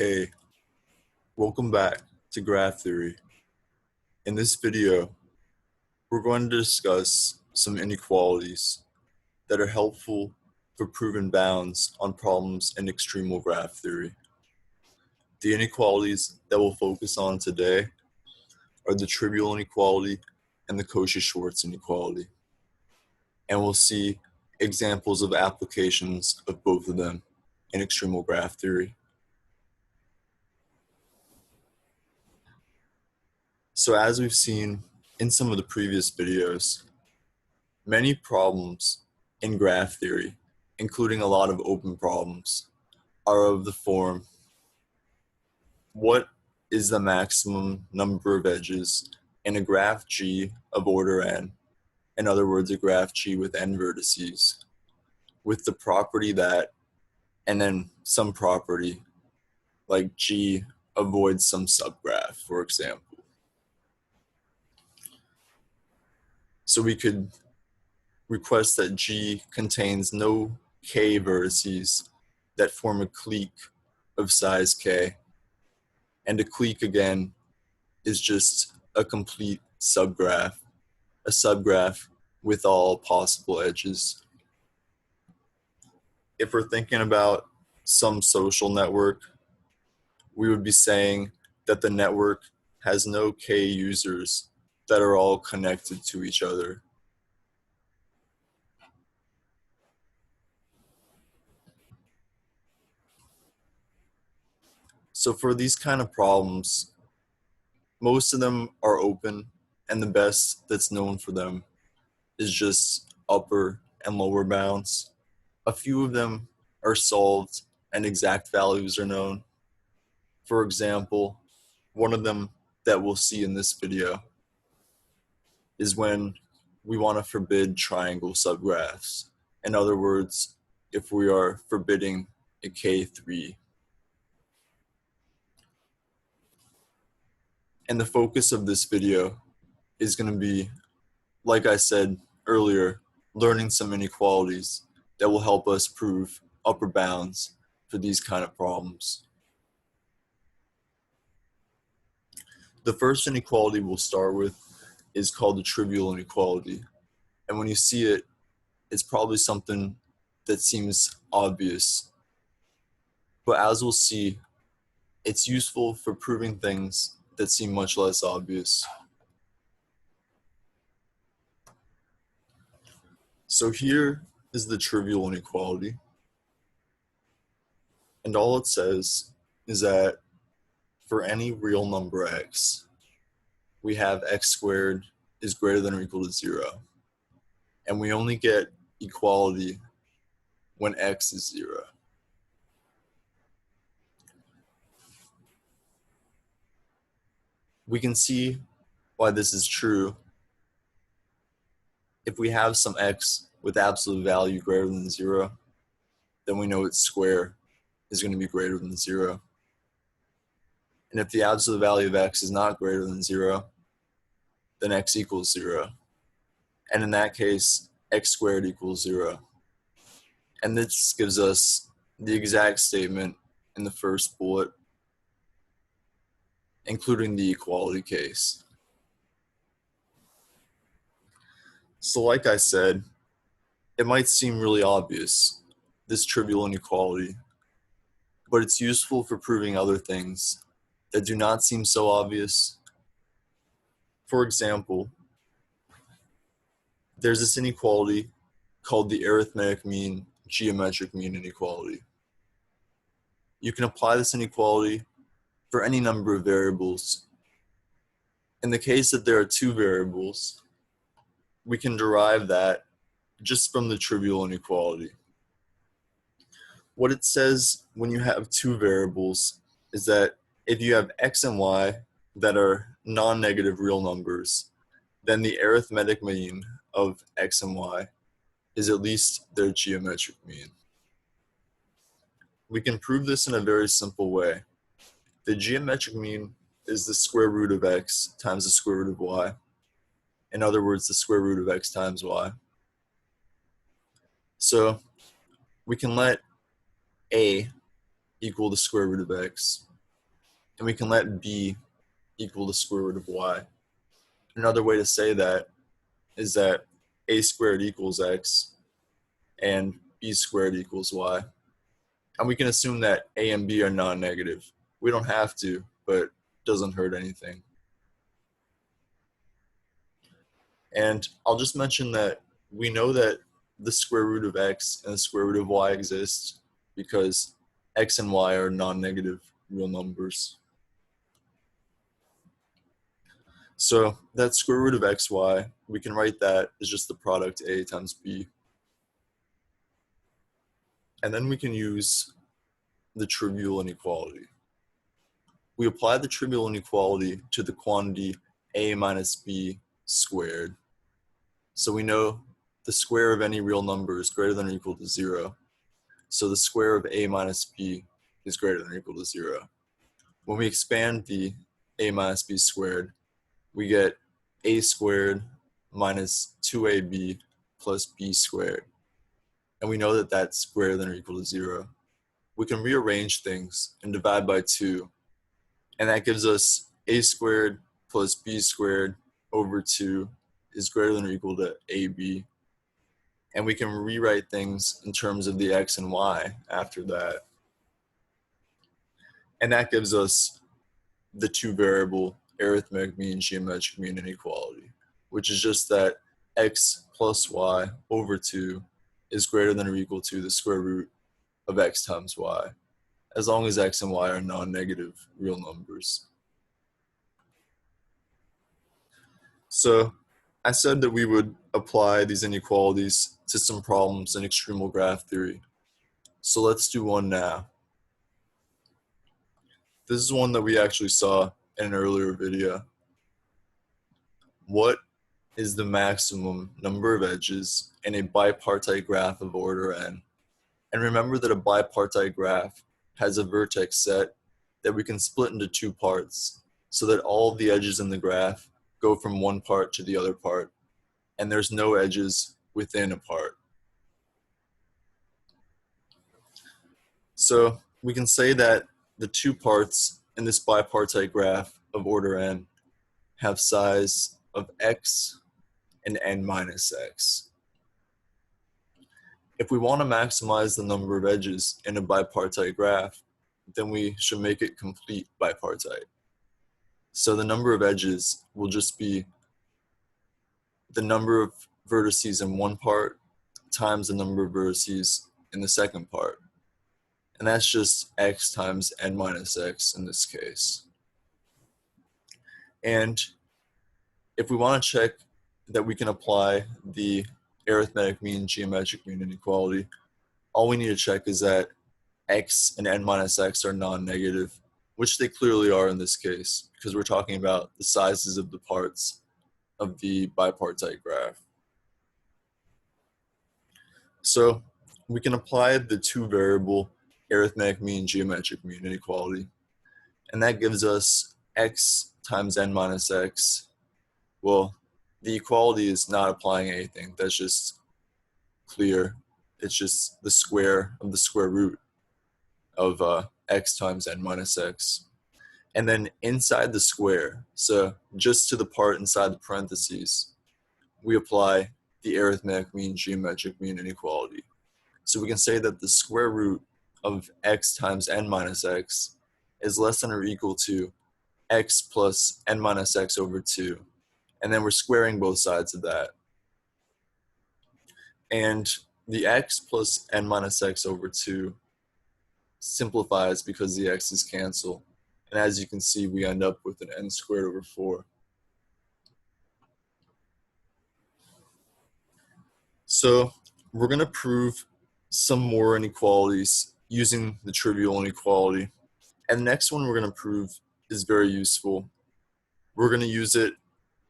Hey, welcome back to Graph Theory. In this video, we're going to discuss some inequalities that are helpful for proving bounds on problems in extremal graph theory. The inequalities that we'll focus on today are the Trivial Inequality and the Cauchy-Schwartz inequality. And we'll see examples of applications of both of them in extremal graph theory. So as we've seen in some of the previous videos, many problems in graph theory, including a lot of open problems, are of the form: what is the maximum number of edges in a graph G of order n? In other words, a graph G with n vertices, with the property that, and then some property, like G avoids some subgraph, for example. So we could request that G contains no k vertices that form a clique of size k. And a clique, again, is just a complete subgraph, a subgraph with all possible edges. If we're thinking about some social network, we would be saying that the network has no k users that are all connected to each other. So for these kind of problems, most of them are open, and the best that's known for them is just upper and lower bounds. A few of them are solved and exact values are known. For example, one of them that we'll see in this video is when we want to forbid triangle subgraphs. In other words, if we are forbidding a K3. And the focus of this video is going to be, like I said earlier, learning some inequalities that will help us prove upper bounds for these kind of problems. The first inequality we'll start with is called the trivial inequality. And when you see it, it's probably something that seems obvious. But as we'll see, it's useful for proving things that seem much less obvious. So here is the trivial inequality. And all it says is that for any real number x, we have x squared is greater than or equal to 0. And we only get equality when x is 0. We can see why this is true if we have some x with absolute value greater than 0, then we know its square is going to be greater than 0. And if the absolute value of x is not greater than 0, then x equals 0. And in that case, x squared equals 0. And this gives us the exact statement in the first bullet, including the equality case. So like I said, it might seem really obvious, this trivial inequality, but it's useful for proving other things that do not seem so obvious. For example, there's this inequality called the arithmetic mean geometric mean inequality. You can apply this inequality for any number of variables. In the case that there are two variables, we can derive that just from the trivial inequality. What it says when you have two variables is that if you have x and y that are non-negative real numbers, then the arithmetic mean of x and y is at least their geometric mean. We can prove this in a very simple way. The geometric mean is the square root of x times the square root of y. In other words, the square root of x times y. So we can let a equal the square root of x, and we can let b equal the square root of y. Another way to say that is that a squared equals x and b squared equals y. And we can assume that a and b are non-negative. We don't have to, but it doesn't hurt anything. And I'll just mention that we know that the square root of x and the square root of y exists because x and y are non-negative real numbers. So that square root of xy, we can write that as just the product a times b. And then we can use the trivial inequality. We apply the trivial inequality to the quantity a minus b squared. So we know the square of any real number is greater than or equal to 0. So the square of a minus b is greater than or equal to 0. When we expand the a minus b squared, we get a squared minus 2ab plus b squared. And we know that that's greater than or equal to 0. We can rearrange things and divide by 2. And that gives us a squared plus b squared over 2 is greater than or equal to ab. And we can rewrite things in terms of the x and y after that. And that gives us the two-variable arithmetic mean geometric mean inequality, which is just that x plus y over 2 is greater than or equal to the square root of x times y, as long as x and y are non-negative real numbers. So I said that we would apply these inequalities to some problems in extremal graph theory. So let's do one now. This is one that we actually saw in an earlier video. What is the maximum number of edges in a bipartite graph of order n? And remember that a bipartite graph has a vertex set that we can split into two parts so that all of the edges in the graph go from one part to the other part, and there's no edges within a part. So we can say that the two parts in this bipartite graph of order n have size of x and n minus x. If we want to maximize the number of edges in a bipartite graph, then we should make it complete bipartite. So the number of edges will just be the number of vertices in one part times the number of vertices in the second part. And that's just x times n minus x in this case. And if we want to check that we can apply the arithmetic mean geometric mean inequality, all we need to check is that x and n minus x are non-negative, which they clearly are in this case, because we're talking about the sizes of the parts of the bipartite graph. So we can apply the two-variable arithmetic mean geometric mean inequality, and that gives us x times n minus x. Well, the equality is not applying anything. That's just clear. It's just the square of the square root of x times n minus x. And then inside the square, so just to the part inside the parentheses, we apply the arithmetic mean geometric mean inequality. So we can say that the square root of x times n minus x is less than or equal to x plus n minus x over 2. And then we're squaring both sides of that. And the x plus n minus x over 2 simplifies because the x's cancel. And as you can see, we end up with an n squared over 4. So we're going to prove some more inequalities using the trivial inequality. And the next one we're going to prove is very useful. We're going to use it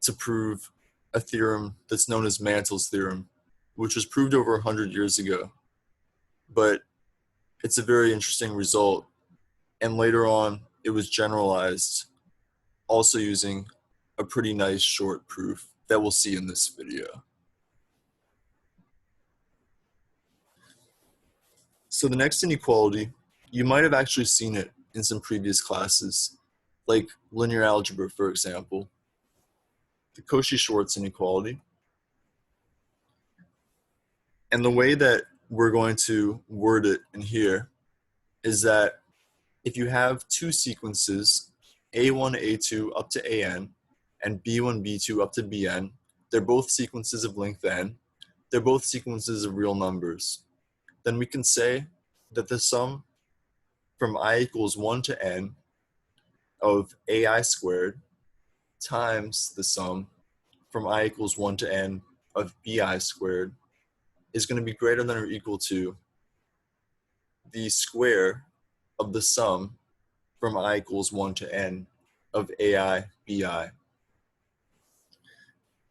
to prove a theorem that's known as Mantel's theorem, which was proved over 100 years ago. But it's a very interesting result. And later on, it was generalized, also using a pretty nice short proof that we'll see in this video. So the next inequality, you might have actually seen it in some previous classes. like linear algebra, for example, the Cauchy-Schwartz inequality. And the way that we're going to word it in here is that if you have two sequences, A1, A2 up to AN, and B1, B2 up to Bn, they're both sequences of length n, they're both sequences of real numbers, then we can say that the sum from I equals 1 to n of AI squared times the sum from I equals 1 to n of Bi squared is going to be greater than or equal to the square of the sum from I equals 1 to n of AI Bi.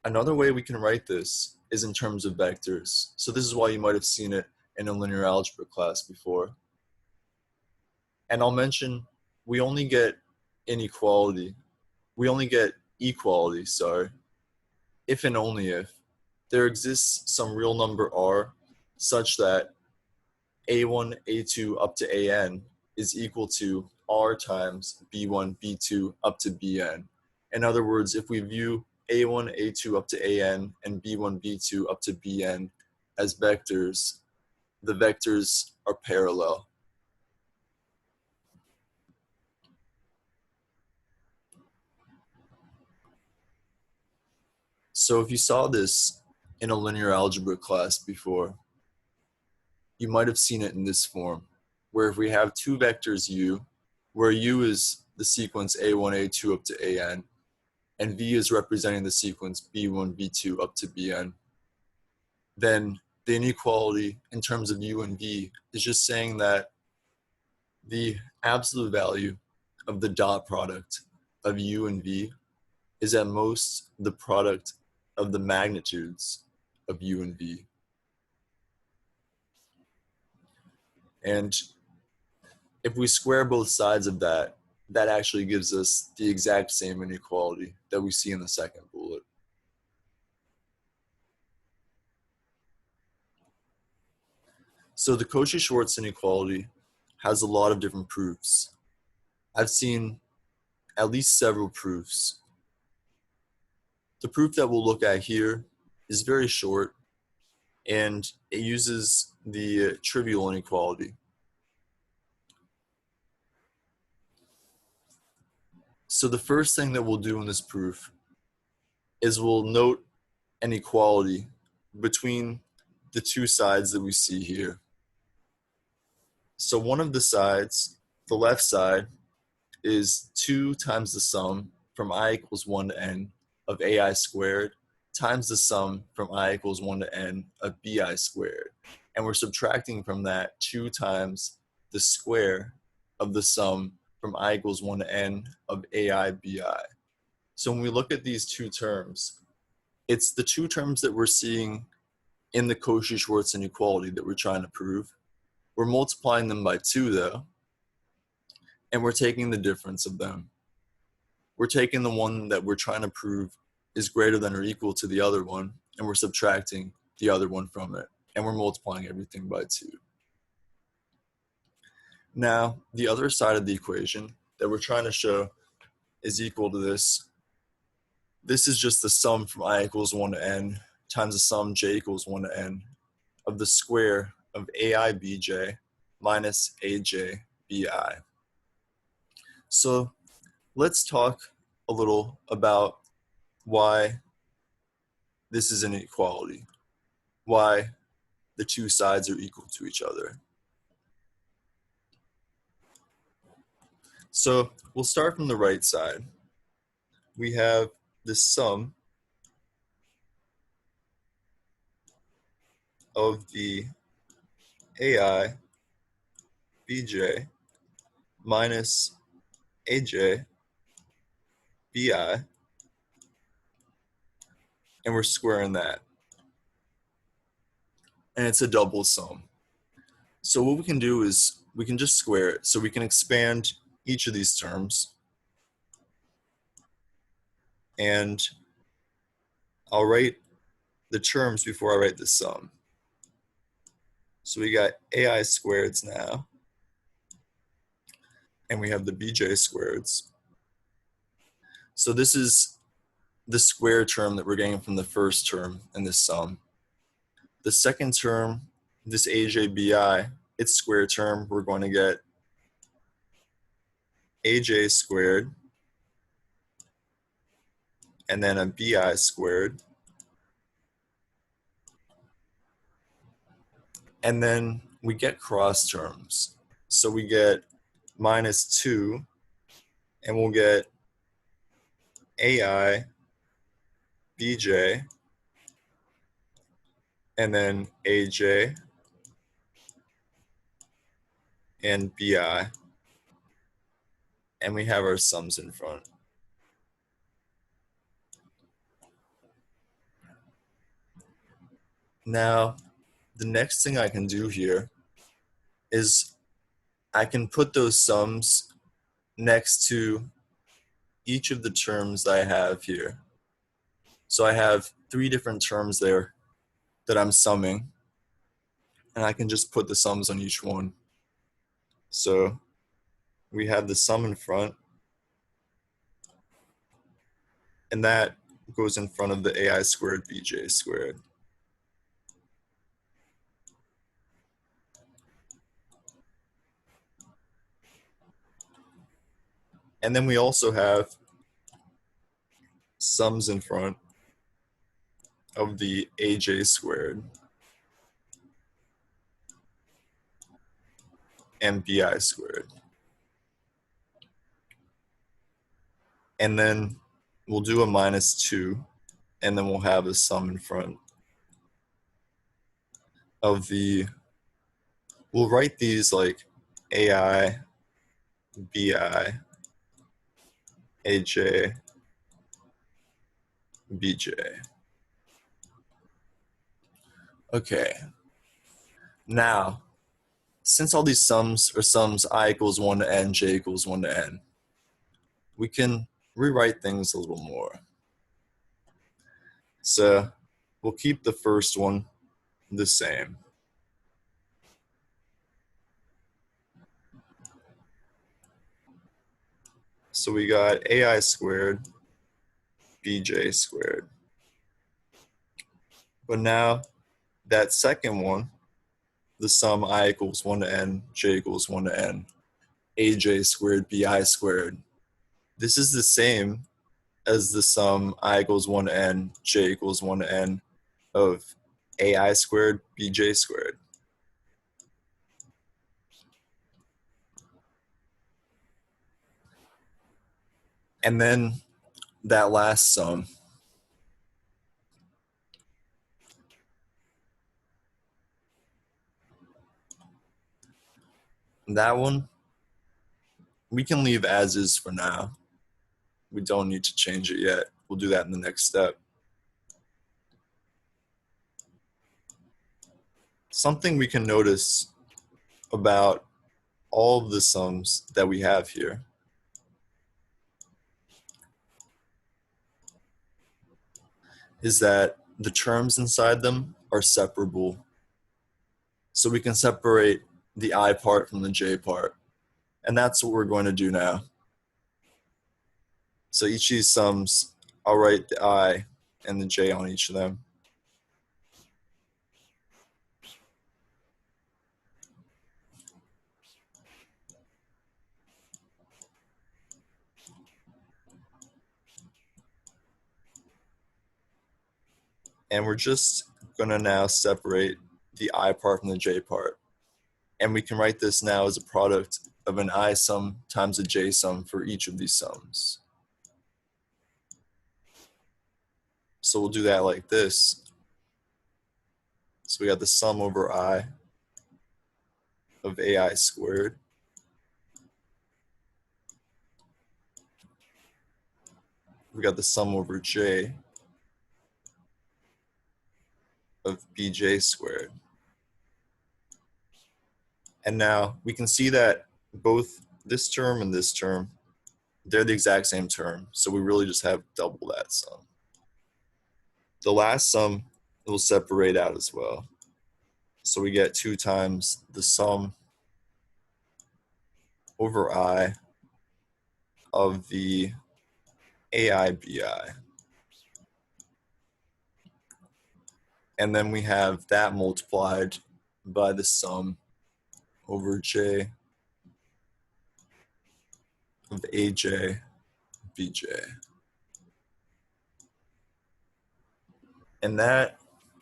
Another way we can write this is in terms of vectors. So this is why you might have seen it in a linear algebra class before. And I'll mention we only get equality, if and only if there exists some real number r such that a1, a2 up to an is equal to r times b1, b2 up to bn. In other words, if we view a1, a2 up to an and b1, b2 up to bn as vectors, the vectors are parallel. So if you saw this in a linear algebra class before, you might have seen it in this form, where if we have two vectors u, where u is the sequence a1, a2 up to an, and v is representing the sequence b1, b2 up to bn, then the inequality in terms of u and v is just saying that the absolute value of the dot product of u and v is at most the product of the magnitudes of u and v. And if we square both sides of that, that actually gives us the exact same inequality that we see in the second bullet. So the Cauchy-Schwartz inequality has a lot of different proofs. I've seen at least several proofs. The proof that we'll look at here is very short, and it uses the trivial inequality. So the first thing that we'll do in this proof is we'll note an equality between the two sides that we see here. So one of the sides, the left side, is 2 times the sum from I equals 1 to n of ai squared times the sum from I equals 1 to n of bi squared. And we're subtracting from that 2 times the square of the sum from I equals 1 to n of ai bi. So when we look at these two terms, it's the two terms that we're seeing in the Cauchy-Schwartz inequality that we're trying to prove. We're multiplying them by 2 though, and we're taking the difference of them. We're taking the one that we're trying to prove is greater than or equal to the other one, and we're subtracting the other one from it, and we're multiplying everything by 2. Now, the other side of the equation that we're trying to show is equal to this. This is just the sum from I equals 1 to n times the sum j equals 1 to n of the square of ai bj minus aj bi. So let's talk a little about why this is an inequality, why the two sides are equal to each other. So we'll start from the right side. We have the sum of the ai bj minus aj bi, and we're squaring that. And it's a double sum. So what we can do is we can just square it. So we can expand each of these terms. And I'll write the terms before I write the sum. So we got ai squareds now. And we have the bj squareds. So this is the square term that we're getting from the first term in this sum. The second term, this AJBI, its square term, we're going to get AJ squared and then a BI squared. And then we get cross terms. So we get minus 2, and we'll get AI, BJ, and then AJ, and BI. And we have our sums in front. Now, the next thing I can do here is I can put those sums next to each of the terms that I have here. So I have 3 different terms there that I'm summing, and I can just put the sums on each one. So we have the sum in front, and that goes in front of the AI squared BJ squared. And then we also have sums in front of the AJ squared and BI squared. And then we'll do a minus 2, and then we'll have a sum in front of the, we'll write these like AI, BI, AJ, BJ. Okay. Now, since all these sums are sums I equals 1 to n, j equals 1 to n, we can rewrite things a little more. So we'll keep the first one the same. So we got AI squared, BJ squared. But now that second one, the sum I equals 1 to n, j equals 1 to n, AJ squared, BI squared. This is the same as the sum I equals 1 to n, j equals 1 to n of AI squared, BJ squared. And then that last sum, that one, we can leave as is for now. We don't need to change it yet. We'll do that in the next step. Something we can notice about all of the sums that we have here is that the terms inside them are separable. So we can separate the I part from the j part. And that's what we're going to do now. So each of these sums, I'll write the I and the j on each of them. And we're just going to now separate the I part from the j part. And we can write this now as a product of an I sum times a j sum for each of these sums. So we'll do that like this. So we got the sum over I of AI squared we got the sum over j of bj squared. And now we can see that both this term and this term, they're the exact same term. So we really just have double that sum. The last sum will separate out as well. So we get 2 times the sum over I of the AI BI. And then we have that multiplied by the sum over J of AJ BJ. And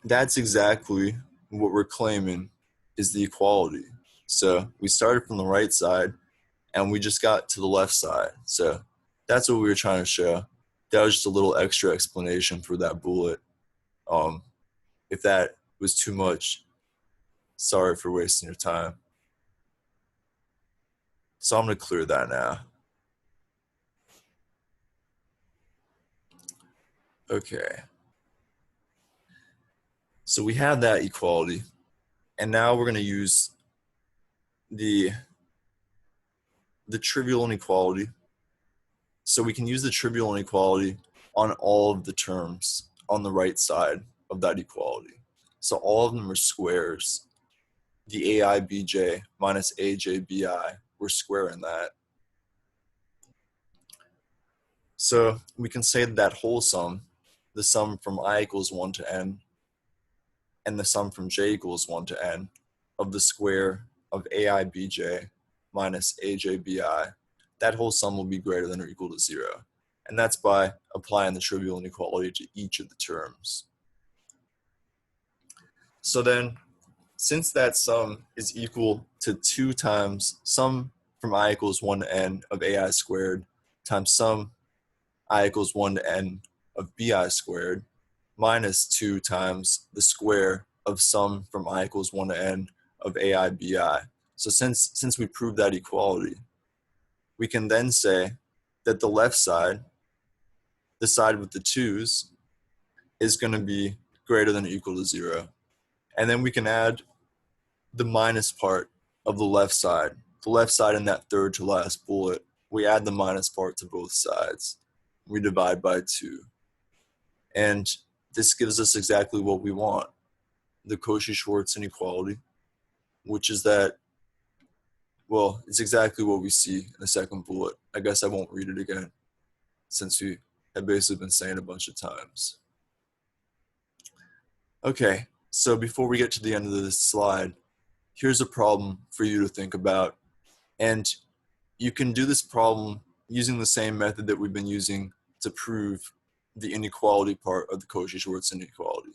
that's exactly what we're claiming is the equality. So we started from the right side and we just got to the left side. So that's what we were trying to show. That was just a little extra explanation for that bullet. If that was too much, sorry for wasting your time. So I'm going to clear that now. Okay. So we have that equality. And now we're going to use the trivial inequality. So we can use the trivial inequality on all of the terms on the right side of that equality. So all of them are squares. The AIBJ minus AJBI, we're squaring that. So we can say that whole sum, the sum from I equals 1 to n, and the sum from j equals 1 to n of the square of AIBJ minus AJBI, that whole sum will be greater than or equal to 0. And that's by applying the trivial inequality to each of the terms. So then, since that sum is equal to 2 times sum from I equals 1 to n of AI squared times sum I equals 1 to n of BI squared minus 2 times the square of sum from I equals 1 to n of AI BI. So since we proved that equality, we can then say that the left side, the side with the 2's, is going to be greater than or equal to 0. And then we can add the minus part of the left side in that third to last bullet. We add the minus part to both sides. We divide by 2. And this gives us exactly what we want, the Cauchy-Schwartz inequality, which is that, well, it's exactly what we see in the second bullet. I guess I won't read it again since we have basically been saying a bunch of times. Okay, so before we get to the end of this slide, here's a problem for you to think about. And you can do this problem using the same method that we've been using to prove the inequality part of the Cauchy-Schwartz inequality.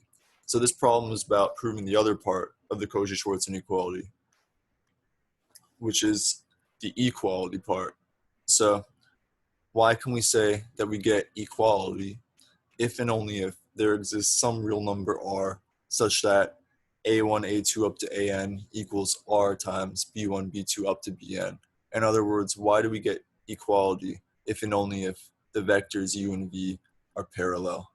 So this problem is about proving the other part of the Cauchy-Schwartz inequality, which is the equality part. So why can we say that we get equality if and only if there exists some real number r such that a1, a2 up to an equals r times b1, b2 up to bn? In other words, why do we get equality if and only if the vectors u and v are parallel?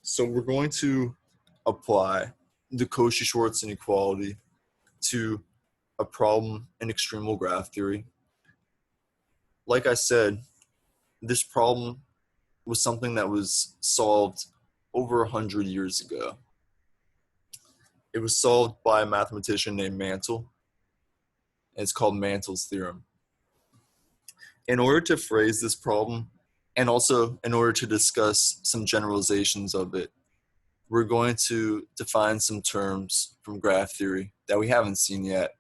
So we're going to apply the Cauchy-Schwartz inequality to a problem in extremal graph theory. Like I said, this problem was something that was solved over 100 years ago. It was solved by a mathematician named Mantle, and it's called Mantle's theorem. In order to phrase this problem, and also in order to discuss some generalizations of it, we're going to define some terms from graph theory that we haven't seen yet.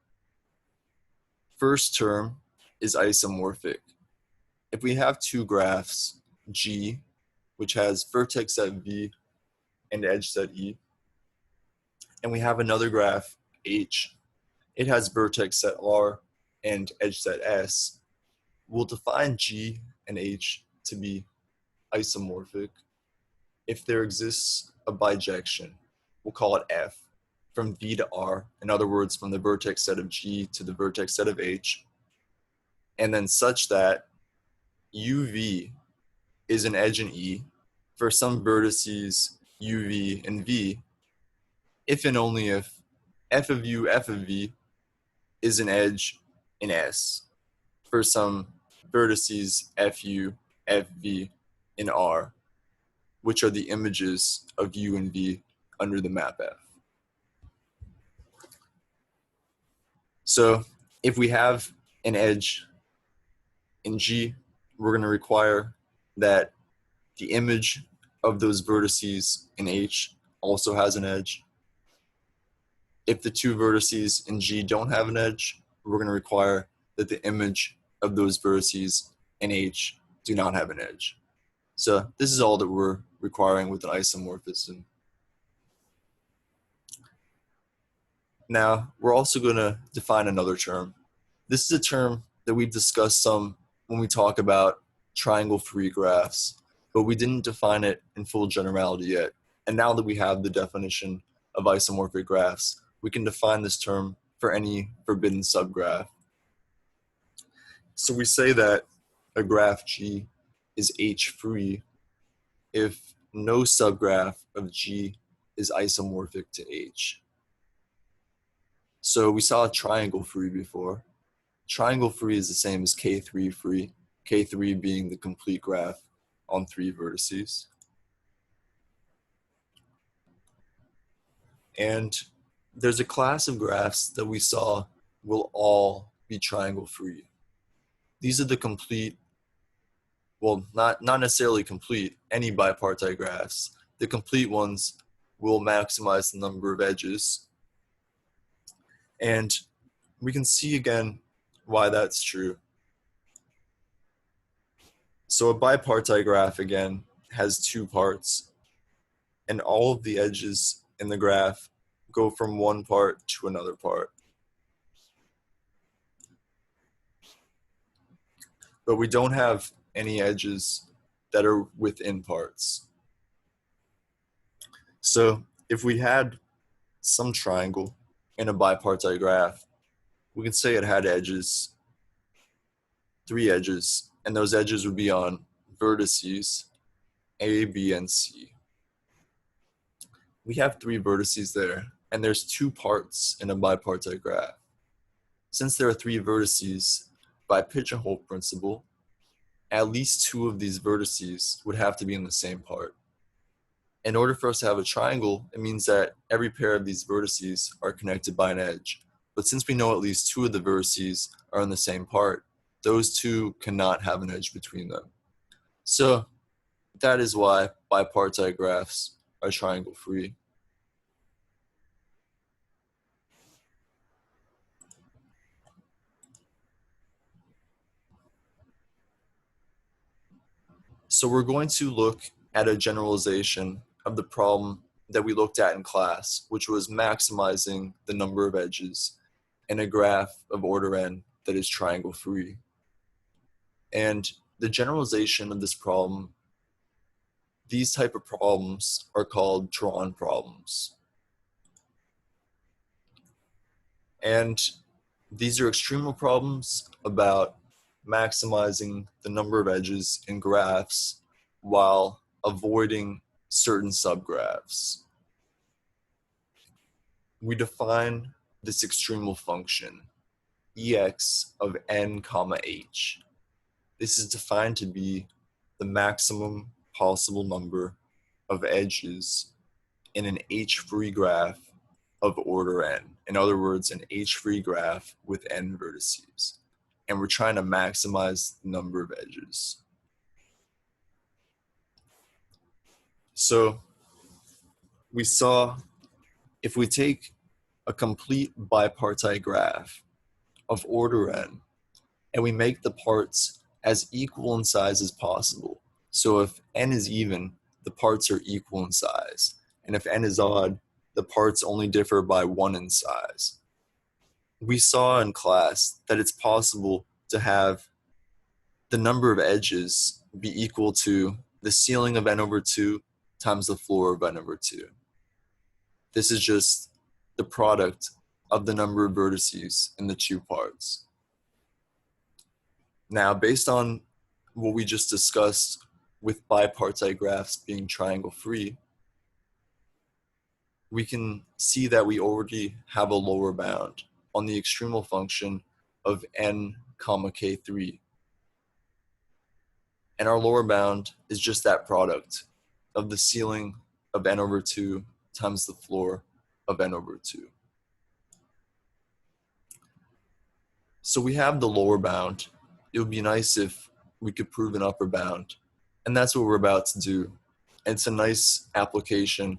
First term is isomorphic. If we have two graphs, G, which has vertex set V and edge set E, and we have another graph, H, it has vertex set R and edge set S, we'll define G and H to be isomorphic if there exists a bijection, we'll call it F, from V to R, in other words, from the vertex set of G to the vertex set of H, and then such that UV is an edge in E for some vertices UV and V, if and only if F of U, F of V is an edge in S for some vertices FU, FV in R, which are the images of U and V under the map F. So if we have an edge in G, we're going to require that the image of those vertices in H also has an edge. If the two vertices in G don't have an edge, we're going to require that the image of those vertices in H do not have an edge. So this is all that we're requiring with an isomorphism. Now, we're also going to define another term. This is a term that we've discussed some when we talk about triangle-free graphs, but we didn't define it in full generality yet. And now that we have the definition of isomorphic graphs, we can define this term for any forbidden subgraph. So we say that a graph G is H-free if no subgraph of G is isomorphic to H. So we saw triangle free before. Triangle free is the same as K3 free, K3 being the complete graph on 3 vertices. And there's a class of graphs that we saw will all be triangle free. These are the complete, well, not necessarily complete, any bipartite graphs. The complete ones will maximize the number of edges. And we can see again why that's true. So a bipartite graph, again, has 2 parts, and all of the edges in the graph go from one part to another part. But we don't have any edges that are within parts. So if we had some triangle in a bipartite graph, we could say it had edges, 3 edges, and those edges would be on vertices A, B, and C. We have 3 vertices there, and there's 2 parts in a bipartite graph. Since there are 3 vertices, by pigeonhole principle, at least 2 of these vertices would have to be in the same part. In order for us to have a triangle, it means that every pair of these vertices are connected by an edge. But since we know at least 2 of the vertices are in the same part, those 2 cannot have an edge between them. So that is why bipartite graphs are triangle free. So we're going to look at a generalization of the problem that we looked at in class, which was maximizing the number of edges in a graph of order n that is triangle free. And the generalization of this problem, these type of problems are called Tron problems. And these are extremal problems about maximizing the number of edges in graphs while avoiding certain subgraphs. We define this extremal function, ex of n comma h. This is defined to be the maximum possible number of edges in an h-free graph of order n. In other words, an h-free graph with n vertices. And we're trying to maximize the number of edges. So we saw if we take a complete bipartite graph of order n and we make the parts as equal in size as possible. So if n is even, the parts are equal in size. And if n is odd, the parts only differ by 1 in size. We saw in class that it's possible to have the number of edges be equal to the ceiling of n over 2 times the floor of n over 2. This is just the product of the number of vertices in the 2 parts. Now, based on what we just discussed with bipartite graphs being triangle free, we can see that we already have a lower bound on the extremal function of n comma k3. And our lower bound is just that product of the ceiling of n over 2 times the floor of n over 2. So we have the lower bound, it would be nice if we could prove an upper bound. And that's what we're about to do. And it's a nice application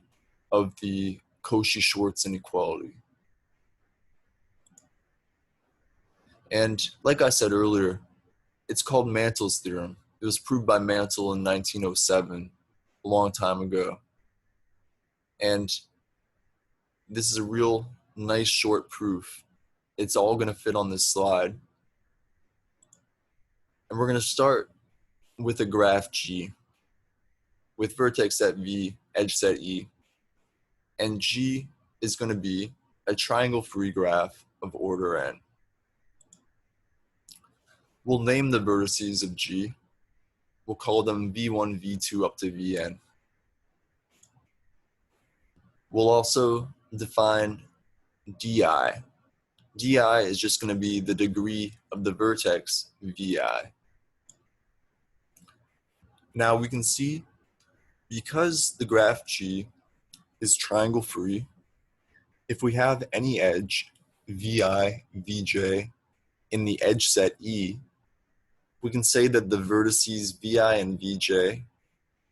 of the Cauchy-Schwartz inequality. And like I said earlier, it's called Mantel's theorem. It was proved by Mantle in 1907, a long time ago. And this is a real nice short proof. It's all going to fit on this slide. And we're going to start with a graph G with vertex set V, edge set E. And G is going to be a triangle-free graph of order n. We'll name the vertices of G. We'll call them V1, V2 up to Vn. We'll also define di. Di is just going to be the degree of the vertex Vi. Now we can see, because the graph G is triangle free, if we have any edge Vi, Vj in the edge set E, we can say that the vertices Vi and Vj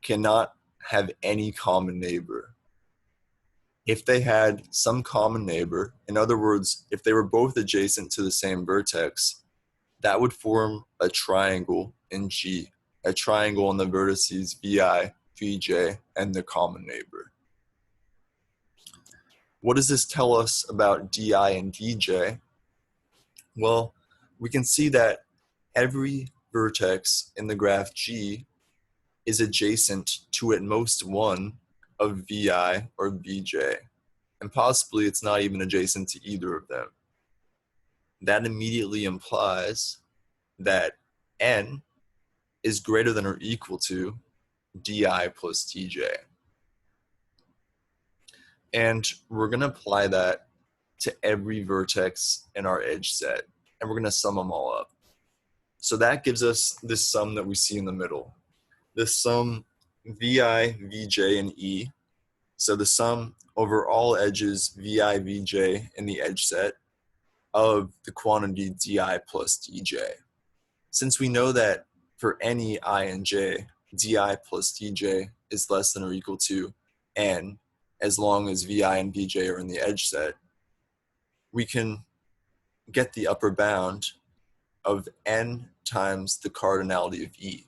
cannot have any common neighbor. If they had some common neighbor, in other words, if they were both adjacent to the same vertex, that would form a triangle in G, a triangle on the vertices Vi, Vj, and the common neighbor. What does this tell us about Di and Dj? Well, we can see that every vertex in the graph G is adjacent to at most one of Vi or Vj, and possibly it's not even adjacent to either of them. That immediately implies that n is greater than or equal to Di plus Dj. And we're going to apply that to every vertex in our edge set, and we're going to sum them all up. So that gives us this sum that we see in the middle. This sum Vi, Vj, and E. So the sum over all edges Vi, Vj in the edge set of the quantity Di plus Dj. Since we know that for any I and j, Di plus Dj is less than or equal to n, as long as Vi and Vj are in the edge set, we can get the upper bound of n times the cardinality of E,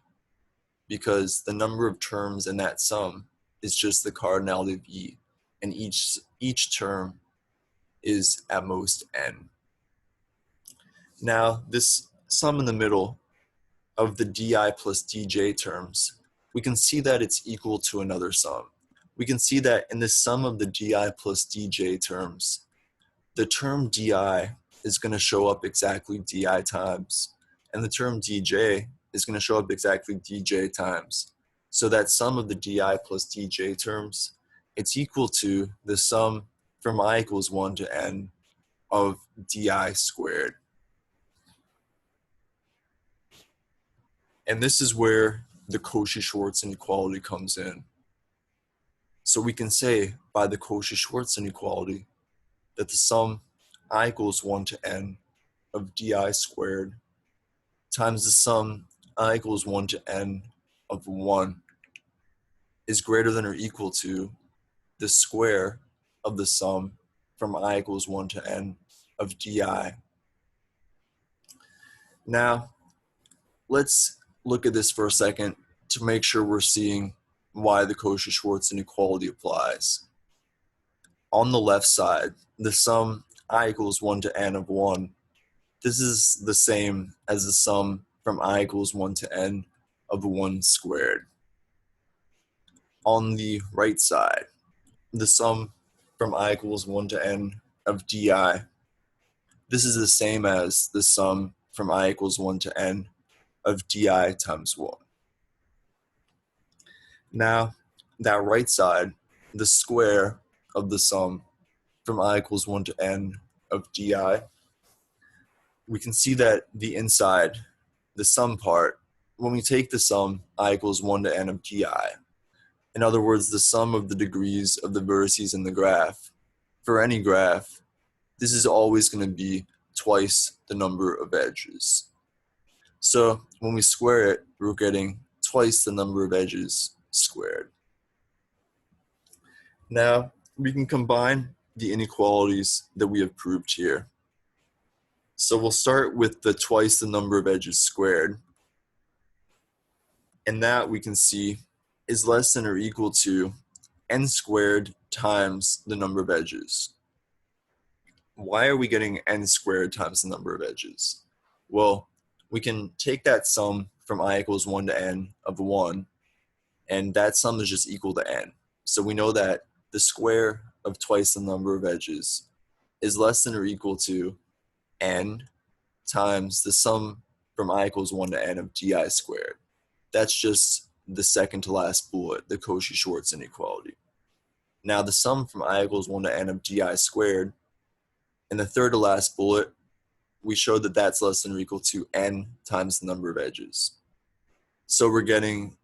because the number of terms in that sum is just the cardinality of E, and each term is at most n. Now, this sum in the middle of the Di plus Dj terms, we can see that it's equal to another sum. We can see that in the sum of the Di plus Dj terms, the term Di is going to show up exactly Di times, and the term Dj is going to show up exactly Dj times. So that sum of the Di plus Dj terms, it's equal to the sum from I equals 1 to n of Di squared. And this is where the Cauchy-Schwartz inequality comes in. So we can say by the Cauchy-Schwartz inequality that the sum I equals 1 to n of Di squared times the sum I equals 1 to n of 1 is greater than or equal to the square of the sum from I equals 1 to n of Di. Now, let's look at this for a second to make sure we're seeing why the Cauchy-Schwartz inequality applies. On the left side, the sum I equals 1 to n of 1, this is the same as the sum from I equals 1 to n of 1 squared. On the right side, the sum from I equals 1 to n of Di, this is the same as the sum from I equals 1 to n of Di times 1. Now, that right side, the square of the sum from I equals 1 to n of Di, we can see that the inside, the sum part, when we take the sum I equals 1 to n of Di, in other words, the sum of the degrees of the vertices in the graph, for any graph, this is always going to be twice the number of edges. So when we square it, we're getting twice the number of edges squared. Now we can combine the inequalities that we have proved here. So we'll start with the twice the number of edges squared. And that we can see is less than or equal to n squared times the number of edges. Why are we getting n squared times the number of edges? Well, we can take that sum from I equals 1 to n of 1, and that sum is just equal to n. So we know that the square of twice the number of edges is less than or equal to n times the sum from I equals 1 to n of di squared. That's just the second to last bullet, the Cauchy-Schwartz inequality. Now the sum from I equals 1 to n of di squared, in the third to last bullet, we showed that that's less than or equal to n times the number of edges. So we're getting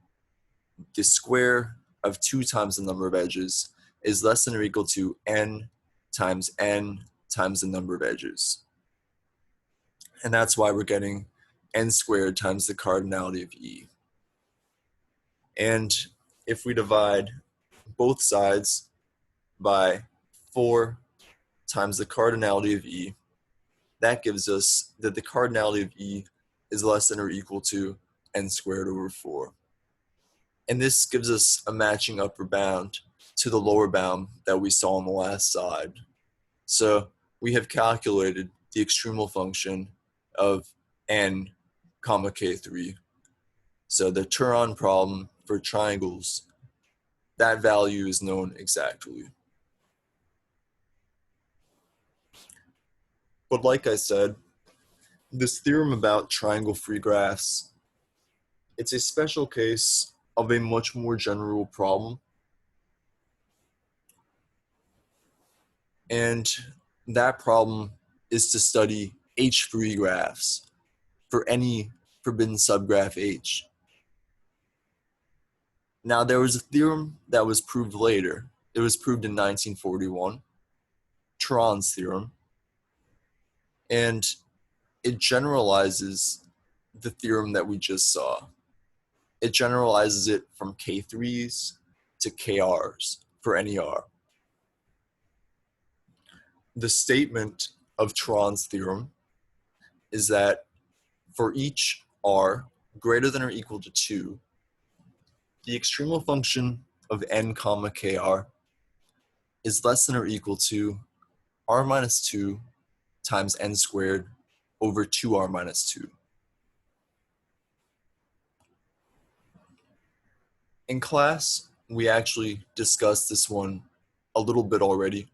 the square of 2 times the number of edges is less than or equal to n times the number of edges. And that's why we're getting n squared times the cardinality of E. And if we divide both sides by 4 times the cardinality of E, that gives us that the cardinality of E is less than or equal to n squared over 4. And this gives us a matching upper bound to the lower bound that we saw on the last slide. So we have calculated the extremal function of n comma k3. So the Turan problem for triangles, that value is known exactly. But like I said, this theorem about triangle-free graphs, it's a special case of a much more general problem. And that problem is to study H-free graphs for any forbidden subgraph H. Now there was a theorem that was proved later. It was proved in 1941, Tron's theorem. And it generalizes the theorem that we just saw. It generalizes it from K3s to KRs for any R. The statement of Tron's theorem is that for each R greater than or equal to 2, the extremal function of n comma kr is less than or equal to r minus 2 times n squared over 2r minus 2. In class, we actually discussed this one a little bit already,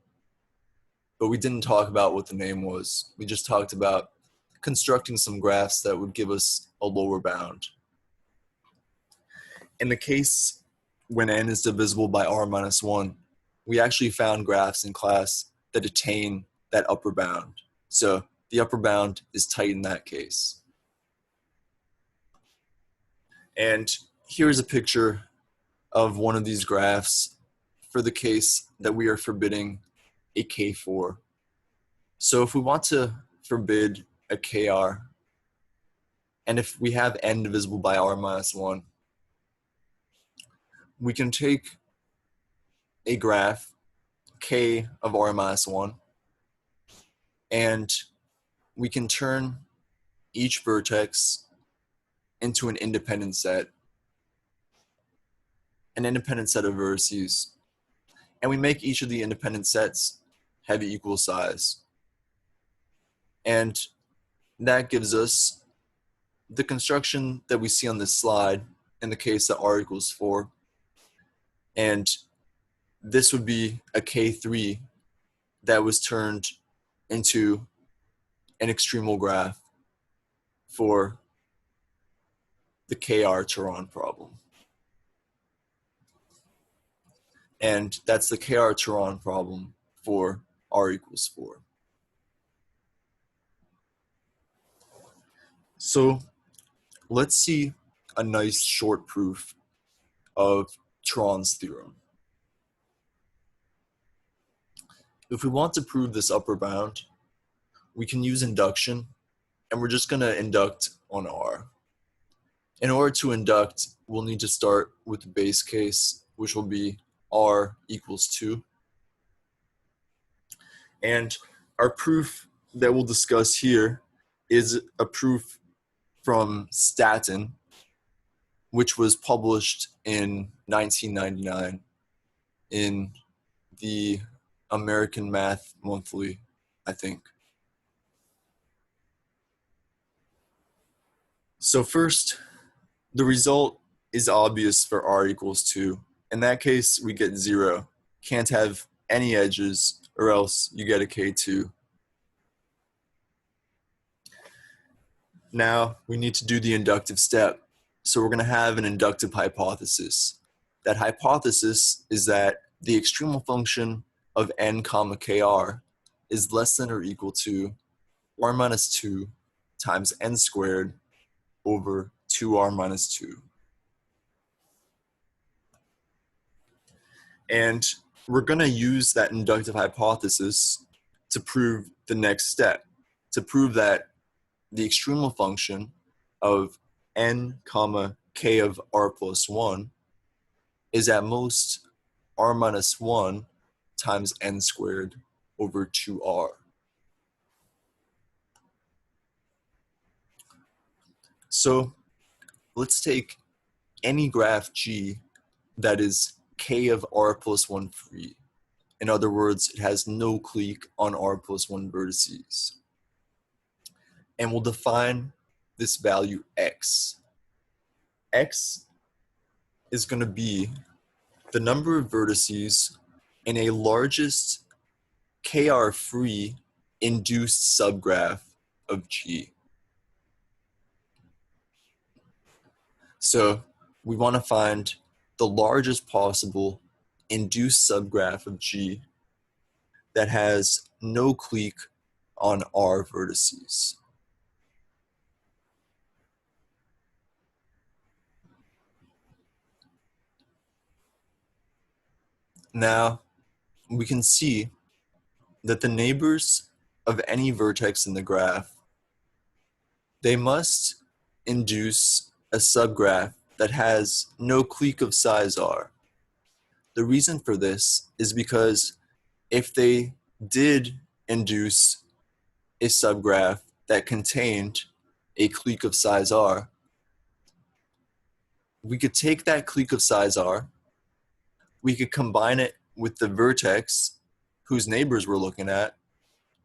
but we didn't talk about what the name was. We just talked about constructing some graphs that would give us a lower bound. In the case when n is divisible by r minus 1, we actually found graphs in class that attain that upper bound. So the upper bound is tight in that case. And here's a picture of one of these graphs for the case that we are forbidding a K4. So if we want to forbid a KR, and if we have n divisible by r minus 1, we can take a graph, k of r minus 1, and we can turn each vertex into an independent set of vertices, and we make each of the independent sets have equal size. And that gives us the construction that we see on this slide in the case that r equals 4. And this would be a K3 that was turned into an extremal graph for the KR Turan problem. And that's the KR Turan problem for r equals 4. So let's see a nice short proof of Tron's theorem. If we want to prove this upper bound, we can use induction, and we're just going to induct on R. In order to induct, we'll need to start with the base case, which will be r equals 2. And our proof that we'll discuss here is a proof from Staten, which was published in 1999 in the American Math Monthly, I think. So first, the result is obvious for r equals 2. In that case, we get 0. Can't have any edges, or else you get a k2. Now, we need to do the inductive step. So we're going to have an inductive hypothesis. That hypothesis is that the extremal function of n comma kr is less than or equal to r minus 2 times n squared over 2r minus 2. And we're going to use that inductive hypothesis to prove the next step, to prove that the extremal function of n comma k of r plus 1 is at most r minus 1 times n squared over 2r. So let's take any graph G that is k of r plus 1 free. In other words, it has no clique on r plus 1 vertices. And we'll define this value x. X is going to be the number of vertices in a largest kr-free induced subgraph of G. So we want to find the largest possible induced subgraph of G that has no clique on R vertices. Now, we can see that the neighbors of any vertex in the graph, they must induce a subgraph that has no clique of size R. The reason for this is because if they did induce a subgraph that contained a clique of size R, we could take that clique of size R, we could combine it with the vertex whose neighbors we're looking at,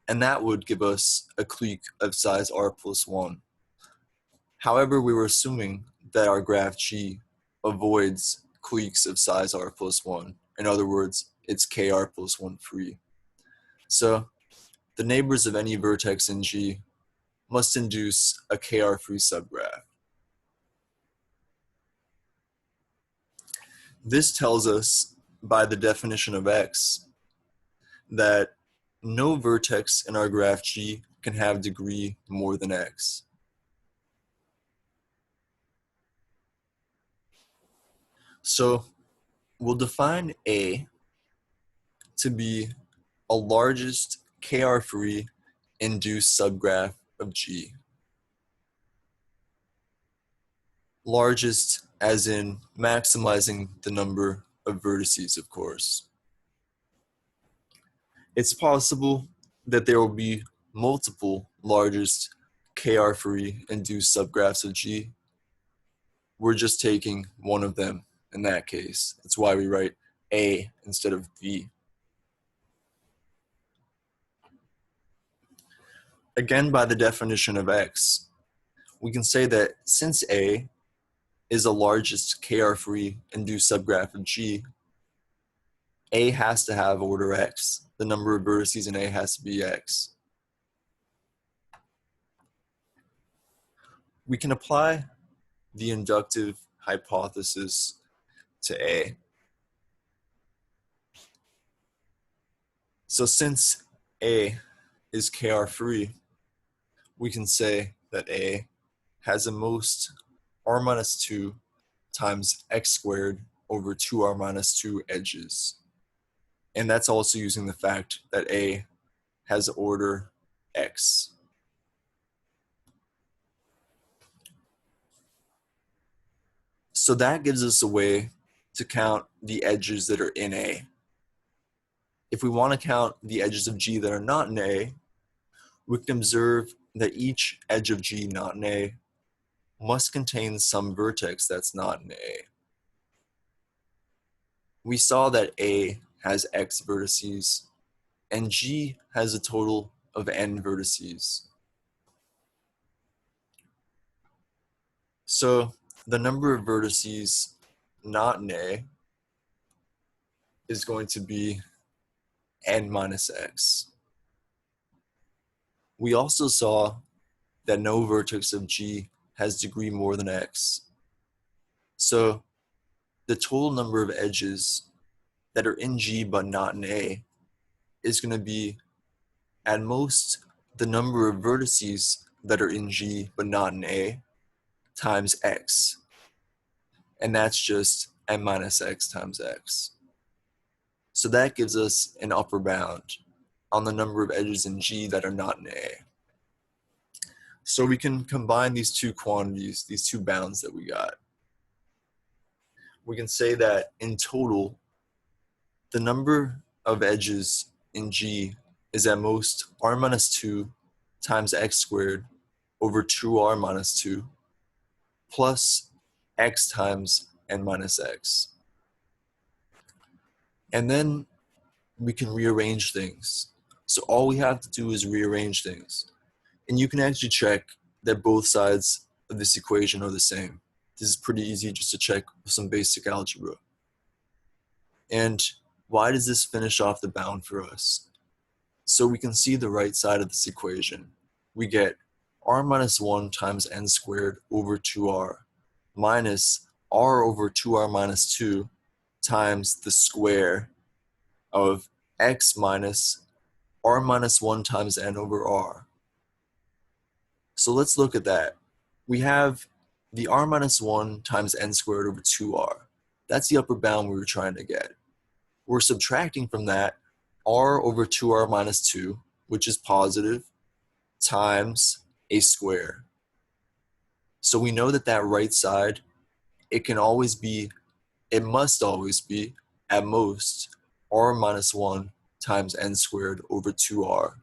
and that would give us a clique of size R plus 1. However, we were assuming that our graph G avoids cliques of size R plus 1. In other words, it's kr plus 1 free. So the neighbors of any vertex in G must induce a kr free subgraph. This tells us, by the definition of X, that no vertex in our graph G can have degree more than X. So we'll define A to be a largest kr-free induced subgraph of G. Largest as in maximizing the number of vertices, of course. It's possible that there will be multiple largest kr-free induced subgraphs of G. We're just taking one of them in that case. That's why we write A instead of B. Again, by the definition of X, we can say that since A is the largest kr-free induced subgraph of G, A has to have order X. The number of vertices in A has to be X. We can apply the inductive hypothesis to A. So since A is kr-free, we can say that A has the most r minus 2 times x squared over 2r minus 2 edges. And that's also using the fact that A has order X. So that gives us a way to count the edges that are in A. If we want to count the edges of G that are not in A, we can observe that each edge of G not in A must contain some vertex that's not in A. We saw that A has X vertices, and G has a total of N vertices. So the number of vertices not in A is going to be N minus X. We also saw that no vertex of G has degree more than X. So the total number of edges that are in G but not in A is going to be, at most, the number of vertices that are in G but not in A times X. And that's just N minus X times X. So that gives us an upper bound on the number of edges in G that are not in A. So we can combine these two quantities, these two bounds that we got. We can say that in total, the number of edges in G is at most r minus 2 times x squared over 2r minus 2 plus x times n minus x. And then we can rearrange things. So all we have to do is rearrange things. And you can actually check that both sides of this equation are the same. This is pretty easy just to check with some basic algebra. And why does this finish off the bound for us? So we can see the right side of this equation. We get r minus 1 times n squared over 2r minus r over 2r minus 2 times the square of x minus r minus 1 times n over r. So let's look at that. We have the r minus 1 times n squared over 2r. That's the upper bound we were trying to get. We're subtracting from that r over 2r minus 2, which is positive, times a square. So we know that that right side, it must always be, at most, r minus 1 times n squared over 2r,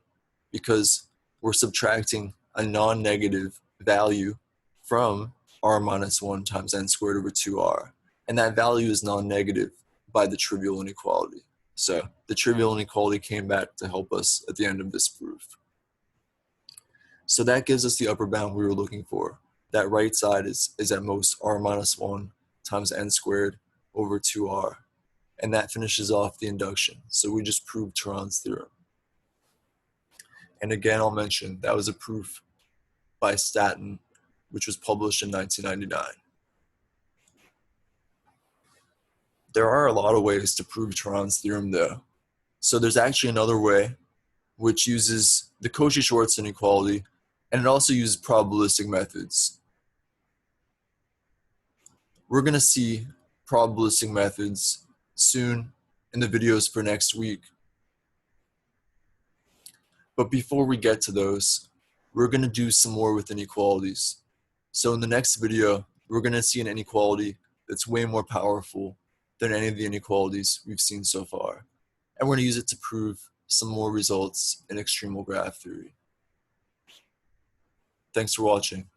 because we're subtracting a non-negative value from r minus 1 times n squared over 2r. And that value is non-negative by the trivial inequality. So the trivial inequality came back to help us at the end of this proof. So that gives us the upper bound we were looking for. That right side is at most r minus 1 times n squared over 2r. And that finishes off the induction. So we just proved Turan's theorem. And again, I'll mention that was a proof by Staten, which was published in 1999. There are a lot of ways to prove Turan's theorem though. So there's actually another way, which uses the Cauchy-Schwartz inequality, and it also uses probabilistic methods. We're going to see probabilistic methods soon in the videos for next week. But before we get to those, we're going to do some more with inequalities. So in the next video, we're going to see an inequality that's way more powerful than any of the inequalities we've seen so far. And we're going to use it to prove some more results in extremal graph theory. Thanks for watching.